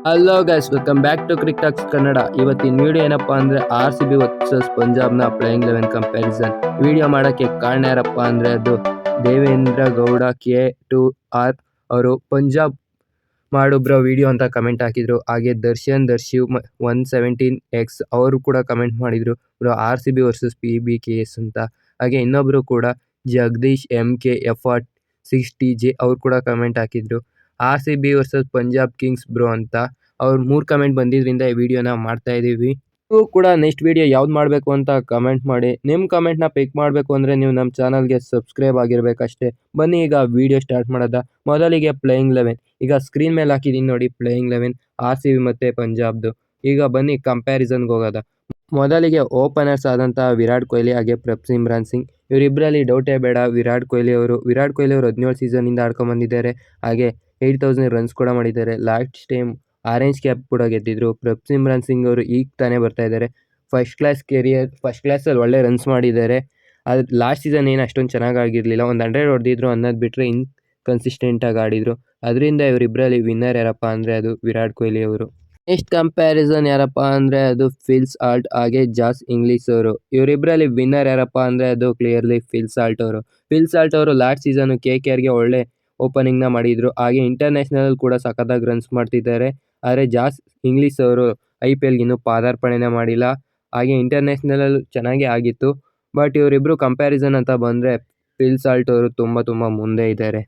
Hello guys, welcome back to Crick Talks Kannada. ಇವತ್ತಿನ video ಏನಪ್ಪಾ ಅಂದ್ರೆ RCB ವರ್ಸಸ್ ಪಂಜಾಬ್ನ ಪ್ಲೇಯಿಂಗ್ 11 ಕಂಪ್ಯಾರಿಸನ್. ವಿಡಿಯೋ ಮಾಡೋಕ್ಕೆ ಕಾರಣ ಯಾರಪ್ಪ ಅಂದರೆ ಅದು ದೇವೇಂದ್ರ ಗೌಡ K2R ಅವರು ಪಂಜಾಬ್ ಮಾಡು ಬ್ರೋ ವಿಡಿಯೋ ಅಂತ ಕಮೆಂಟ್ ಹಾಕಿದ್ರು. ಹಾಗೆ ದರ್ಶಿವ್ 117X ಅವರು ಕೂಡ ಕಮೆಂಟ್ ಮಾಡಿದ್ರು ಬ್ರೋ RCB ವರ್ಸಸ್ PBKS ಅಂತ. ಹಾಗೆ ಇನ್ನೊಬ್ರು ಕೂಡ ಜಗದೀಶ್ MKF6TJ ಅವ್ರು ಕೂಡ ಕಮೆಂಟ್ ಹಾಕಿದ್ರು RCB versus Punjab Kings bro ಅಂತ. ಅವ್ರು 3 ಕಮೆಂಟ್ ಬಂದಿದ್ರಿಂದ ಈ ವಿಡಿಯೋನ ಮಾಡ್ತಾ ಇದೀವಿ. ನೀವು ಕೂಡ ನೆಕ್ಸ್ಟ್ ವಿಡಿಯೋ ಯಾವ್ದು ಮಾಡಬೇಕು ಅಂತ ಕಮೆಂಟ್ ಮಾಡಿ. ನಿಮ್ಮ ಕಮೆಂಟ್ನ ಪಿಕ್ ಮಾಡಬೇಕು ಅಂದರೆ ನೀವು ನಮ್ಮ ಚಾನಲ್ಗೆ ಸಬ್ಸ್ಕ್ರೈಬ್ ಆಗಿರಬೇಕಷ್ಟೇ. ಬನ್ನಿ ಈಗ ವಿಡಿಯೋ ಸ್ಟಾರ್ಟ್ ಮಾಡೋದ. ಮೊದಲಿಗೆ ಪ್ಲೇಯಿಂಗ್ 11 ಈಗ ಸ್ಕ್ರೀನ್ ಮೇಲೆ ಹಾಕಿದ್ದೀನಿ ನೋಡಿ. ಪ್ಲೇಯಿಂಗ್ 11 RCB ಮತ್ತು ಪಂಜಾಬ್ದು. ಈಗ ಬನ್ನಿ ಕಂಪ್ಯಾರಿಸನ್ಗೆ ಹೋಗೋದ. ಮೊದಲಿಗೆ ಓಪನರ್ಸ್ ಆದಂತಹ ವಿರಾಟ್ ಕೊಹ್ಲಿ ಹಾಗೆ ಪ್ರಭ್ಸಿಮ್ರನ್ ಸಿಂಗ್, ಇವರಿಬ್ಬರಲ್ಲಿ ಡೌಟೇ ಬೇಡ. ವಿರಾಟ್ ಕೊಹ್ಲಿ ಅವರು 17 ಸೀಸನಿಂದ ಆಡ್ಕೊಂಡು ಬಂದಿದ್ದಾರೆ. ಹಾಗೆ 8000 ರನ್ಸ್ ಕೂಡ ಮಾಡಿದ್ದಾರೆ. ಲಾಸ್ಟ್ ಟೈಮ್ ಆರೆಂಜ್ ಕ್ಯಾಪ್ ಕೂಡ ಗೆದ್ದಿದ್ರು. ಪ್ರಭ್ಸಿಮ್ರನ್ ಸಿಂಗ್ ಅವರು ಈಗ ತಾನೇ ಬರ್ತಾ ಇದ್ದಾರೆ. ಫಸ್ಟ್ ಕ್ಲಾಸಲ್ಲಿ ಒಳ್ಳೆ ರನ್ಸ್ ಮಾಡಿದ್ದಾರೆ. ಅದು ಲಾಸ್ಟ್ ಸೀಸನ್ ಏನು ಅಷ್ಟೊಂದು ಚೆನ್ನಾಗಿ ಆಗಿರಲಿಲ್ಲ. ಒಂದು 100 ಹೊಡೆದಿದ್ರು ಅನ್ನೋದು ಬಿಟ್ಟರೆ ಇನ್ಕನ್ಸಿಸ್ಟೆಂಟಾಗಿ ಆಡಿದರು. ಅದರಿಂದ ಇವರಿಬ್ಬರಲ್ಲಿ ವಿನ್ನರ್ ಯಾರಪ್ಪ ಅಂದರೆ ಅದು ವಿರಾಟ್ ಕೊಹ್ಲಿ ಅವರು. ನೆಕ್ಸ್ಟ್ ಕಂಪ್ಯಾರಿಸನ್ ಯಾರಪ್ಪ ಅಂದರೆ ಅದು ಫಿಲ್ ಸಾಲ್ಟ್ ಹಾಗೆ ಜಾಸ್ ಇಂಗ್ಲಿಷ್ ಅವರು. ಇವರಿಬ್ಬರಲ್ಲಿ ವಿನ್ನರ್ ಯಾರಪ್ಪ ಅಂದರೆ ಅದು ಕ್ಲಿಯರ್ಲಿ ಫಿಲ್ ಸಾಲ್ಟ್ ಅವರು. ಫಿಲ್ ಸಾಲ್ಟ್ ಅವರು ಲಾಸ್ಟ್ ಸೀಸನ್ KKRಗೆ ಒಳ್ಳೆ ಓಪನಿಂಗ್ನ ಮಾಡಿದರು. ಹಾಗೆ ಇಂಟರ್ನ್ಯಾಷನಲ್ ಕೂಡ ಸಖತ್ತಾಗಿ ರನ್ಸ್ ಮಾಡ್ತಿದ್ದಾರೆ. ಆದರೆ ಜಾಸ್ ಇಂಗ್ಲಿಷ್ ಅವರು IPLಗೆ ಇನ್ನೂ ಪಾದಾರ್ಪಣೆನೇ ಮಾಡಿಲ್ಲ. ಹಾಗೆ ಇಂಟರ್ನ್ಯಾಷನಲ್ ಚೆನ್ನಾಗೇ ಆಗಿತ್ತು. ಬಟ್ ಇವರಿಬ್ಬರು ಕಂಪ್ಯಾರಿಸನ್ ಅಂತ ಬಂದರೆ ಫಿಲ್ ಸಾಲ್ಟ್ ಅವರು ತುಂಬ ಮುಂದೆ ಇದ್ದಾರೆ.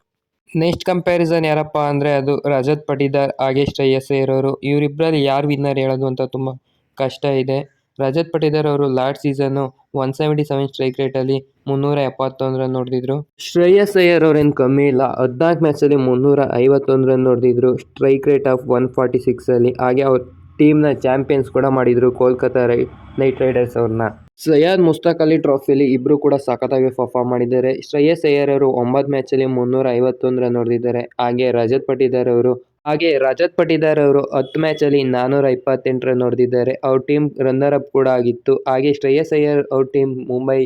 ನೆಕ್ಸ್ಟ್ ಕಂಪ್ಯಾರಿಸನ್ ಯಾರಪ್ಪ ಅಂದರೆ ಅದು ರಜತ್ ಪಟಿದಾರ್ ಹಾಗೆ ಶ್ರೇಯಸ್ ಅಯ್ಯರ್ ಅವರು. ಇವರಿಬ್ಬರಲ್ಲಿ ಯಾರು ವಿನ್ನರ್ ಹೇಳೋದು ಅಂತ ತುಂಬ ಕಷ್ಟ ಇದೆ. ರಜತ್ ಪಟಿದಾರ್ ಅವರು ಲಾಸ್ಟ್ ಸೀಸನ್ನು 177 ಸ್ಟ್ರೈಕ್ ರೇಟಲ್ಲಿ 371 ರನ್ ಹೊಡೆದಿದ್ರು. ಶ್ರೇಯಸ್ ಅಯ್ಯರ್ ಅವ್ರೇನು ಕಮ್ಮಿ ಇಲ್ಲ, 14 ಮ್ಯಾಚಲ್ಲಿ 351 ರನ್ ಹೊಡೆದಿದ್ರು. ಸ್ಟ್ರೈಕ್ ರೇಟ್ ಆಫ್ 146ಅಲ್ಲಿ. ಹಾಗೆ ಅವ್ರ ಟೀಮ್ನ ಚಾಂಪಿಯನ್ಸ್ ಕೂಡ ಮಾಡಿದರು, ಕೋಲ್ಕತ್ತಾ ನೈಟ್ ರೈಡರ್ಸ್ ಅವ್ರನ್ನ. ಸಯ್ಯದ್ ಮುಸ್ತಾಕ್ ಅಲಿ ಟ್ರೋಫಿಲಿ ಇಬ್ಬರು ಕೂಡ ಸಖತ್ತಾಗಿ ಪರ್ಫಾರ್ಮ್ ಮಾಡಿದ್ದಾರೆ. ಶ್ರೇಯಸ್ ಅಯ್ಯರ್ ಅವರು 9 ಮ್ಯಾಚಲ್ಲಿ 351 ರನ್ ಹೊಡೆದಿದ್ದಾರೆ. ಹಾಗೆ ರಜತ್ ಪಟಿದಾರ್ ಅವರು 10 ಮ್ಯಾಚಲ್ಲಿ 428 ರನ್ ಹೊಡೆದಿದ್ದಾರೆ. ಅವ್ರ ಟೀಮ್ ರನ್ನರ್ ಅಪ್ ಕೂಡ ಆಗಿತ್ತು. ಹಾಗೆ ಶ್ರೇಯಸ್ ಅಯ್ಯರ್ ಅವ್ರ ಟೀಮ್ ಮುಂಬೈ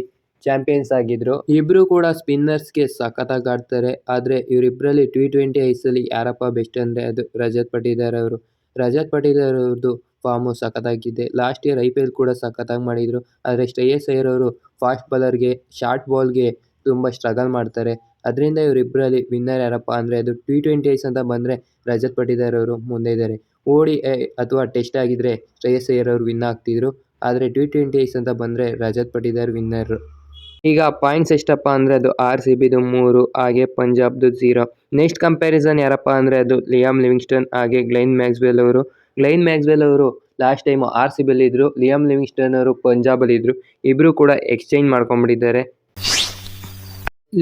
ಚಾಂಪಿಯನ್ಸ್ ಆಗಿದ್ರು. ಇಬ್ರು ಕೂಡ ಸ್ಪಿನ್ನರ್ಸ್ಗೆ ಸಖತ್ತಾಗಿ ಆಡ್ತಾರೆ. ಆದರೆ ಇವರಿಬ್ಬರಲ್ಲಿ T20 ಐಸಲ್ಲಿ ಯಾರಪ್ಪ ಬೆಸ್ಟ್ ಅಂದರೆ ಅದು ರಜತ್ ಪಟಿದಾರ್ ಅವರು. ರಜತ್ ಪಟಿದಾರ್ ಅವ್ರದ್ದು ಫಾರ್ಮು ಸಖತ್ತಾಗಿದೆ. ಲಾಸ್ಟ್ ಇಯರ್ IPL ಕೂಡ ಸಖತ್ತಾಗಿ ಮಾಡಿದರು. ಆದರೆ ಶ್ರೇಯಸ್ ಅಯ್ಯರ್ ಅವರು ಫಾಸ್ಟ್ ಬಾಲರ್ಗೆ, ಶಾರ್ಟ್ ಬಾಲ್ಗೆ ತುಂಬ ಸ್ಟ್ರಗಲ್ ಮಾಡ್ತಾರೆ. ಅದರಿಂದ ಇವರಿಬ್ಬರಲ್ಲಿ ವಿನ್ನರ್ ಯಾರಪ್ಪ ಅಂದರೆ ಅದು T20 ಐಸ್ ಅಂತ ಬಂದರೆ ರಜತ್ ಪಟಿದಾರ್ ಅವರು ಮುಂದೆ ಇದ್ದಾರೆ. ODI ಅಥವಾ ಟೆಸ್ಟ್ ಆಗಿದ್ದರೆ ಶ್ರೇಯಸ್ ಅಯ್ಯರ್ ಅವರು ವಿನ್ ಆಗ್ತಿದ್ರು. ಆದರೆ T20 ಐಸ್ ಅಂತ ಬಂದರೆ ರಜತ್ ಪಟಿದಾರ್ ವಿನ್ನರ್. ಈಗ ಪಾಯಿಂಟ್ಸ್ ಎಷ್ಟಪ್ಪ ಅಂದರೆ ಅದು RCBದು 3 ಹಾಗೆ ಪಂಜಾಬ್ದು 0. ನೆಕ್ಸ್ಟ್ ಕಂಪ್ಯಾರಿಸನ್ ಯಾರಪ್ಪ ಅಂದರೆ ಅದು ಲಿಯಾಮ್ ಲಿವಿಂಗ್ಸ್ಟನ್ ಹಾಗೆ ಗ್ಲೆನ್ ಮ್ಯಾಕ್ಸ್ವೆಲ್ ಅವರು. ಗ್ಲೆನ್ ಮ್ಯಾಕ್ಸ್ವೆಲ್ ಅವರು ಲಾಸ್ಟ್ ಟೈಮು RCBಯಲ್ಲಿ ಇದ್ದರು. ಲಿಯಾಮ್ ಲಿವಿಂಗ್ಸ್ಟನ್ ಅವರು ಪಂಜಾಬಲ್ಲಿ ಇದ್ದರು. ಇಬ್ಬರು ಕೂಡ ಎಕ್ಸ್ಚೇಂಜ್ ಮಾಡ್ಕೊಂಡ್ಬಿಟ್ಟಿದ್ದಾರೆ.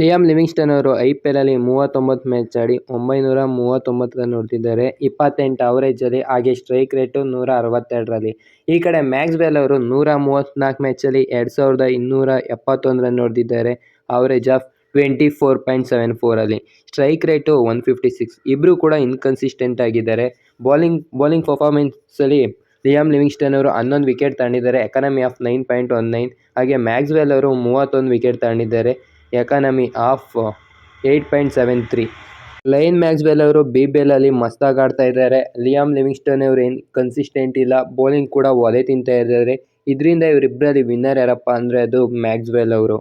ಲಿಯಾಮ್ ಲಿವಿಂಗ್ಸ್ಟನ್ ಅವರು IPLಲ್ಲಿ 39 ಮ್ಯಾಚ್ ಆಡಿ 939 ರನ್ ಹೊಡೆದಿದ್ದಾರೆ, 28 ಅವರೇಜಲ್ಲಿ. ಹಾಗೆ ಸ್ಟ್ರೈಕ್ ರೇಟು 162ರಲ್ಲಿ. ಈ ಕಡೆ ಮ್ಯಾಕ್ಸ್ವೆಲ್ ಅವರು 134 ಮ್ಯಾಚಲ್ಲಿ 2271 ರನ್ ಹೊಡೆದಿದ್ದಾರೆ, ಅವರೇಜ್ ಆಫ್ 24.74ಅಲ್ಲಿ. Strike rate 156. ಇಬ್ಬರು ಕೂಡ ಇನ್ಕನ್ಸಿಸ್ಟೆಂಟ್ ಆಗಿದ್ದಾರೆ. ಬೌಲಿಂಗ್ ಪರ್ಫಾರ್ಮೆನ್ಸಲ್ಲಿ ಲಿಯಾಮ್ ಲಿವಿಂಗ್ಸ್ಟನ್ ಅವರು 11 ವಿಕೆಟ್ ತಗೊಂಡಿದ್ದಾರೆ, ಎಕಾನಮಿ ಆಫ್ 9.19. ಹಾಗೆ ಮ್ಯಾಕ್ಸ್ವೆಲ್ ಅವರು 31 ವಿಕೆಟ್ ತಗೊಂಡಿದ್ದಾರೆ, ಎಕಾನಮಿ ಆಫ್ 8.73. ಗ್ಲೆನ್ ಮ್ಯಾಕ್ಸ್ವೆಲ್ ಅವರು BBLಲ್ಲಿ ಮಸ್ತಾಗಿ ಆಡ್ತಾ ಇದ್ದಾರೆ. ಲಿಯಾಮ್ ಲಿವಿಂಗ್ಸ್ಟನ್ ಅವರು ಏನು ಕನ್ಸಿಸ್ಟೆಂಟ್ ಇಲ್ಲ, ಬೌಲಿಂಗ್ ಕೂಡ ಒಲೆ ತಿಂತಾ ಇದ್ದಾರೆ. ಇದರಿಂದ ಇವರಿಬ್ಬರಲ್ಲಿ ವಿನ್ನರ್ ಯಾರಪ್ಪ ಅಂದರೆ ಅದು ಮ್ಯಾಕ್ಸ್ವೆಲ್ ಅವರು.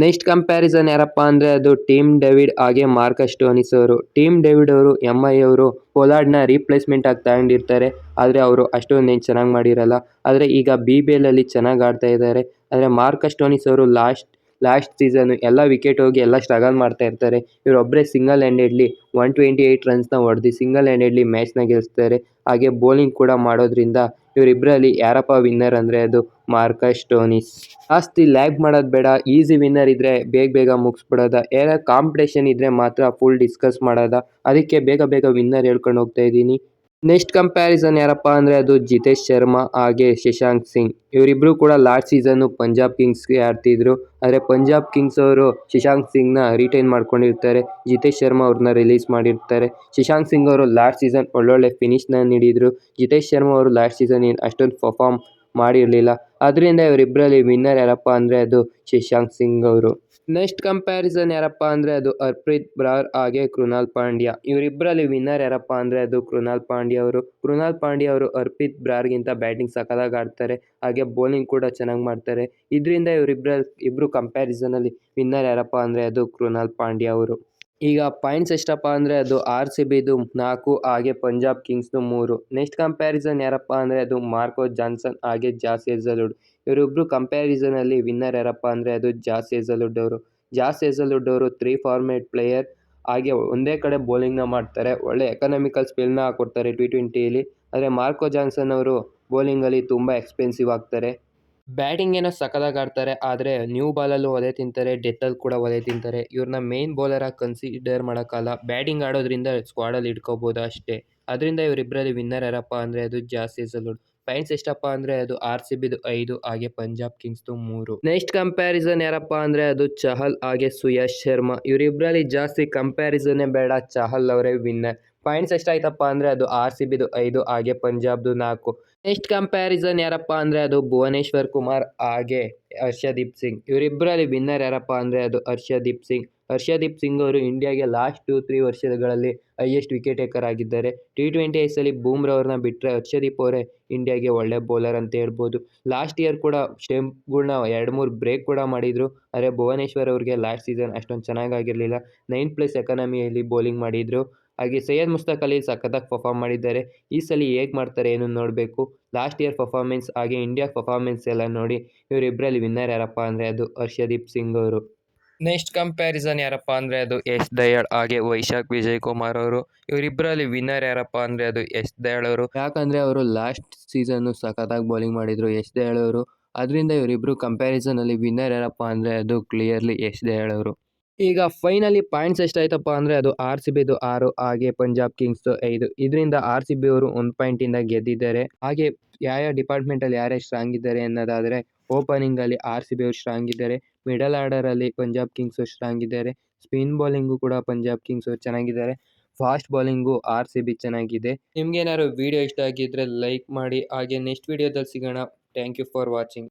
ನೆಕ್ಸ್ಟ್ ಕಂಪ್ಯಾರಿಸನ್ ಯಾರಪ್ಪ ಅಂದರೆ ಅದು ಟೀಮ್ ಡೇವಿಡ್ ಹಾಗೆ ಮಾರ್ಕಸ್ ಸ್ಟೋನಿಸ್ ಅವರು. ಟೀಮ್ ಡೇವಿಡ್ ಅವರು MI ಅವರು ಪೊಲಾರ್ಡ್ನ ರೀಪ್ಲೇಸ್ಮೆಂಟ್ ಆಗಿ ತಗೊಂಡಿರ್ತಾರೆ. ಆದರೆ ಅವರು ಅಷ್ಟೊಂದೇನು ಚೆನ್ನಾಗಿ ಮಾಡಿರಲ್ಲ. ಆದರೆ ಈಗ BBLಲ್ಲಿ ಚೆನ್ನಾಗಿ ಆಡ್ತಾ ಇದ್ದಾರೆ. ಆದರೆ ಮಾರ್ಕಸ್ ಸ್ಟೋನಿಸ್ ಅವರು ಲಾಸ್ಟ್ ಸೀಸನ್ನು ಎಲ್ಲ ವಿಕೆಟ್ ಹೋಗಿ ಎಲ್ಲ ಸ್ಟ್ರಗಲ್ ಮಾಡ್ತಾ ಇರ್ತಾರೆ. ಇವರೊಬ್ಬರೇ ಸಿಂಗಲ್ ಹ್ಯಾಂಡೆಡ್ಲಿ 128 ರನ್ಸ್ನ ಹೊಡೆದು ಸಿಂಗಲ್ ಹ್ಯಾಂಡೆಡ್ಲಿ ಮ್ಯಾಚ್ನ ಗೆಲ್ಲಿಸ್ತಾರೆ. ಹಾಗೆ ಬೌಲಿಂಗ್ ಕೂಡ ಮಾಡೋದ್ರಿಂದ ಇವರಿಬ್ಬರಲ್ಲಿ ಯಾರಪ್ಪ ವಿನ್ನರ್ ಅಂದರೆ ಅದು ಮಾರ್ಕಸ್ ಸ್ಟೋನಿಸ್. ಜಾಸ್ತಿ ಲ್ಯಾಗ್ ಮಾಡೋದು ಬೇಡ, ಈಸಿ ವಿನ್ನರ್ ಇದ್ದರೆ ಬೇಗ ಮುಗಿಸ್ಬಿಡೋದ. ಏನಾದ್ರು ಕಾಂಪಿಟೇಷನ್ ಇದ್ದರೆ ಮಾತ್ರ ಫುಲ್ ಡಿಸ್ಕಸ್ ಮಾಡೋದ. ಅದಕ್ಕೆ ಬೇಗ ವಿನ್ನರ್ ಹೇಳ್ಕೊಂಡು ಹೋಗ್ತಾ ಇದ್ದೀನಿ. ನೆಕ್ಸ್ಟ್ ಕಂಪ್ಯಾರಿಸನ್ ಯಾರಪ್ಪ ಅಂದರೆ ಅದು ಜಿತೇಶ್ ಶರ್ಮಾ ಹಾಗೆ ಶಶಾಂಕ್ ಸಿಂಗ್. ಇವರಿಬ್ಬರು ಕೂಡ ಲಾಸ್ಟ್ ಸೀಸನ್ನು ಪಂಜಾಬ್ ಕಿಂಗ್ಸ್ಗೆ ಆಡ್ತಿದ್ರು. ಆದರೆ ಪಂಜಾಬ್ ಕಿಂಗ್ಸ್ ಅವರು ಶಶಾಂಕ್ ಸಿಂಗ್ನ ರಿಟೈನ್ ಮಾಡ್ಕೊಂಡಿರ್ತಾರೆ, ಜಿತೇಶ್ ಶರ್ಮಾ ಅವ್ರನ್ನ ರಿಲೀಸ್ ಮಾಡಿರ್ತಾರೆ. ಶಶಾಂಕ್ ಸಿಂಗ್ ಅವರು ಲಾಸ್ಟ್ ಸೀಸನ್ ಒಳ್ಳೊಳ್ಳೆ ಫಿನಿಶ್ನ ನೀಡಿದರು. ಜಿತೇಶ್ ಶರ್ಮಾ ಅವರು ಲಾಸ್ಟ್ ಸೀಸನ್ ಏನು ಅಷ್ಟೊಂದು ಪರ್ಫಾರ್ಮ್ ಮಾಡಿರಲಿಲ್ಲ. ಅದರಿಂದ ಇವರಿಬ್ಬರಲ್ಲಿ ವಿನ್ನರ್ ಯಾರಪ್ಪ ಅಂದರೆ ಅದು ಶಶಾಂಕ್ ಸಿಂಗ್ ಅವರು. ನೆಕ್ಸ್ಟ್ ಕಂಪ್ಯಾರಿಸನ್ ಯಾರಪ್ಪ ಅಂದರೆ ಅದು ಹರ್ಪ್ರೀತ್ ಬ್ರಾರ್ ಹಾಗೆ ಕೃಣಾಲ್ ಪಾಂಡ್ಯ. ಇವರಿಬ್ಬರಲ್ಲಿ ವಿನ್ನರ್ ಯಾರಪ್ಪ ಅಂದರೆ ಅದು ಕೃಣಾಲ್ ಪಾಂಡ್ಯ ಅವರು. ಕೃಣಾಲ್ ಪಾಂಡ್ಯ ಅವರು ಹರ್ಪ್ರೀತ್ ಬ್ರಾರ್ಗಿಂತ ಬ್ಯಾಟಿಂಗ್ ಸಖತ್ತಾಗಿ ಆಡ್ತಾರೆ, ಹಾಗೆ ಬೌಲಿಂಗ್ ಕೂಡ ಚೆನ್ನಾಗಿ ಮಾಡ್ತಾರೆ. ಇದರಿಂದ ಇಬ್ಬರು ಕಂಪ್ಯಾರಿಸನಲ್ಲಿ ವಿನ್ನರ್ ಯಾರಪ್ಪ ಅಂದರೆ ಅದು ಕೃಣಾಲ್ ಪಾಂಡ್ಯ ಅವರು. ಈಗ ಪಾಯಿಂಟ್ಸ್ ಎಷ್ಟಪ್ಪ ಅಂದರೆ ಅದು RCBದು 4 ಹಾಗೆ ಪಂಜಾಬ್ ಕಿಂಗ್ಸ್ದು 3. ನೆಕ್ಸ್ಟ್ ಕಂಪ್ಯಾರಿಸನ್ ಯಾರಪ್ಪ ಅಂದರೆ ಅದು ಮಾರ್ಕೋ ಜಾನ್ಸನ್ ಹಾಗೆ ಜಾಸ್ ಹೇಜಲ್ವುಡ್. ಇವರಿಬ್ಬರು ಕಂಪ್ಯಾರಿಸನಲ್ಲಿ ವಿನ್ನರ್ ಯಾರಪ್ಪ ಅಂದರೆ ಅದು ಜಾಸ್ ಹೇಜಲ್ವುಡ್ ಅವರು. ಜಾಸ್ ಹೇಜಲ್ವುಡ್ ಅವರು 3 ಫಾರ್ಮೇಟ್ ಪ್ಲೇಯರ್, ಹಾಗೆ ಒಂದೇ ಕಡೆ ಬೌಲಿಂಗ್ನ ಮಾಡ್ತಾರೆ, ಒಳ್ಳೆ ಎಕನಾಮಿಕಲ್ ಸ್ಪಿಲ್ನ ಹಾಕೊಡ್ತಾರೆ T20ಯಲ್ಲಿ. ಆದರೆ ಮಾರ್ಕೋ ಜಾನ್ಸನ್ ಅವರು ಬೌಲಿಂಗಲ್ಲಿ ತುಂಬ ಎಕ್ಸ್ಪೆನ್ಸಿವ್ ಆಗ್ತಾರೆ. ಬ್ಯಾಟಿಂಗ್ ಏನೋ ಸಖತ್ತಾಗಿ ಆಡ್ತಾರೆ, ಆದರೆ ನ್ಯೂ ಬಾಲಲ್ಲೂ ಒದೆ ತಿಂತಾರೆ, ಡೆತ್ತಲ್ಲಿ ಕೂಡ ಒದೆ ತಿಂತಾರೆ. ಇವ್ರನ್ನ ಮೇನ್ ಬೌಲರಾಗಿ ಕನ್ಸಿಡರ್ ಮಾಡೋಕ್ಕಲ್ಲ, ಬ್ಯಾಟಿಂಗ್ ಆಡೋದ್ರಿಂದ ಸ್ಕ್ವಾಡಲ್ಲಿ ಇಟ್ಕೋಬೋದು ಅಷ್ಟೇ. ಅದರಿಂದ ಇವರಿಬ್ಬರಲ್ಲಿ ವಿನ್ನರ್ ಯಾರಪ್ಪ ಅಂದರೆ ಅದು ಜಾಸ್ ಹೇಜಲ್ವುಡ್. ಪಾಯಿಂಟ್ಸ್ ಎಷ್ಟಪ್ಪ ಅಂದರೆ ಅದು RCBದು 5 ಹಾಗೆ ಪಂಜಾಬ್ ಕಿಂಗ್ಸ್ದು 3. ನೆಕ್ಸ್ಟ್ ಕಂಪ್ಯಾರಿಸನ್ ಯಾರಪ್ಪ ಅಂದರೆ ಅದು ಚಹಲ್ ಹಾಗೆ ಸುಯಶ್ ಶರ್ಮಾ. ಇವರಿಬ್ಬರಲ್ಲಿ ಜಾಸ್ತಿ ಕಂಪ್ಯಾರಿಸನ್ನೇ ಬೇಡ, ಚಹಲ್ ಅವರೇ ವಿನ್ನರ್. ಪಾಯಿಂಟ್ಸ್ ಎಷ್ಟಾಯ್ತಪ್ಪ ಅಂದರೆ ಅದು RCBದು 5 ಹಾಗೆ ಪಂಜಾಬ್ದು 4. ನೆಕ್ಸ್ಟ್ ಕಂಪ್ಯಾರಿಸನ್ ಯಾರಪ್ಪ ಅಂದರೆ ಅದು ಭುವನೇಶ್ವರ್ ಕುಮಾರ್ ಹಾಗೆ ಹರ್ಷದೀಪ್ ಸಿಂಗ್. ಇವರಿಬ್ಬರಲ್ಲಿ ವಿನ್ನರ್ ಯಾರಪ್ಪ ಅಂದರೆ ಅದು ಹರ್ಷದೀಪ್ ಸಿಂಗ್. ಹರ್ಷದೀಪ್ ಸಿಂಗ್ ಅವರು ಇಂಡಿಯಾಗೆ ಲಾಸ್ಟ್ 2-3 ವರ್ಷಗಳಲ್ಲಿ ಹೈಯೆಸ್ಟ್ ವಿಕೆಟ್ ಟೇಕರ್ ಆಗಿದ್ದಾರೆ. T20 ಬೂಮ್ರಾ ಅವ್ರನ್ನ ಬಿಟ್ಟರೆ ಹರ್ಷದೀಪ್ ಅವರೇ ಇಂಡಿಯಾಗೆ ಒಳ್ಳೆ ಬೌಲರ್ ಅಂತ ಹೇಳ್ಬೋದು. ಲಾಸ್ಟ್ ಇಯರ್ ಕೂಡ ಸ್ಟೆಂಪ್ಗಳ್ನ 2-3 ಬ್ರೇಕ್ ಕೂಡ ಮಾಡಿದರು, ಆದರೆ ಭುವನೇಶ್ವರ್ ಅವ್ರಿಗೆ ಲಾಸ್ಟ್ ಸೀಸನ್ ಅಷ್ಟೊಂದು ಚೆನ್ನಾಗಾಗಿರಲಿಲ್ಲ. 9+ ಎಕಾನಮಿಯಲ್ಲಿ ಬೌಲಿಂಗ್ ಮಾಡಿದರು. ಹಾಗೆ ಸೈಯದ್ ಮುಷ್ತಾಕ್ ಅಲಿ ಸಖತ್ತಾಗಿ ಪರ್ಫಾರ್ಮ್ ಮಾಡಿದ್ದಾರೆ. ಈ ಸಲ ಹೇಗೆ ಮಾಡ್ತಾರೆ ಏನು ನೋಡಬೇಕು. ಲಾಸ್ಟ್ ಇಯರ್ ಪರ್ಫಾರ್ಮೆನ್ಸ್ ಹಾಗೆ ಇಂಡಿಯಾ ಪರ್ಫಾರ್ಮೆನ್ಸ್ ಎಲ್ಲ ನೋಡಿ ಇವರಿಬ್ಬರಲ್ಲಿ ವಿನ್ನರ್ ಯಾರಪ್ಪ ಅಂದರೆ ಅದು ಹರ್ಷದೀಪ್ ಸಿಂಗ್ ಅವರು. ನೆಕ್ಸ್ಟ್ ಕಂಪ್ಯಾರಿಸನ್ ಯಾರಪ್ಪ ಅಂದರೆ ಅದು ಯಶ್ ದಯಾಳ್ ಹಾಗೆ ವೈಶಾಖ್ ವಿಜಯ್ ಕುಮಾರ್ ಅವರು. ಇವರಿಬ್ಬರಲ್ಲಿ ವಿನ್ನರ್ ಯಾರಪ್ಪ ಅಂದರೆ ಅದು ಯಶ್ ದಯಾಳ್ ಅವರು. ಯಾಕಂದರೆ ಅವರು ಲಾಸ್ಟ್ ಸೀಸನ್ನು ಸಖತ್ತಾಗಿ ಬೌಲಿಂಗ್ ಮಾಡಿದರು ಯಶ್ ದಯಾಳ್ ಅವರು. ಅದರಿಂದ ಇವರಿಬ್ಬರು ಕಂಪ್ಯಾರಿಸನಲ್ಲಿ ವಿನ್ನರ್ ಯಾರಪ್ಪ ಅಂದರೆ ಅದು ಕ್ಲಿಯರ್ಲಿ ಯಶ್ ದಯಾಳ್ ಅವರು. ಈಗ ಫೈನಲಿ ಪಾಯಿಂಟ್ಸ್ ಎಷ್ಟಾಯ್ತಪ್ಪ ಅಂದರೆ ಅದು RCBದು 6 ಹಾಗೆ ಪಂಜಾಬ್ ಕಿಂಗ್ಸ್ದು 5. ಇದರಿಂದ RCB ಅವರು 1 ಪಾಯಿಂಟಿಂದ ಗೆದ್ದಿದ್ದಾರೆ. ಹಾಗೆ ಯಾವ ಡಿಪಾರ್ಟ್ಮೆಂಟಲ್ಲಿ ಯಾರ್ಯಾರು ಸ್ಟ್ರಾಂಗ್ ಇದ್ದಾರೆ ಅನ್ನೋದಾದರೆ, ಓಪನಿಂಗಲ್ಲಿ RCB ಅವರು ಸ್ಟ್ರಾಂಗ್ ಇದ್ದಾರೆ, ಮಿಡಲ್ ಆರ್ಡರಲ್ಲಿ ಪಂಜಾಬ್ ಕಿಂಗ್ಸ್ ಅವರು ಸ್ಟ್ರಾಂಗ್ ಇದ್ದಾರೆ, ಸ್ಪಿನ್ ಬೌಲಿಂಗು ಕೂಡ ಪಂಜಾಬ್ ಕಿಂಗ್ಸ್ ಅವರು ಚೆನ್ನಾಗಿದ್ದಾರೆ, ಫಾಸ್ಟ್ ಬೌಲಿಂಗು RCB ಚೆನ್ನಾಗಿದೆ. ನಿಮ್ಗೇನಾದ್ರು ವಿಡಿಯೋ ಇಷ್ಟ ಆಗಿದ್ದರೆ ಲೈಕ್ ಮಾಡಿ, ಹಾಗೆ ನೆಕ್ಸ್ಟ್ ವಿಡಿಯೋದಲ್ಲಿ ಸಿಗೋಣ. Thank you for watching.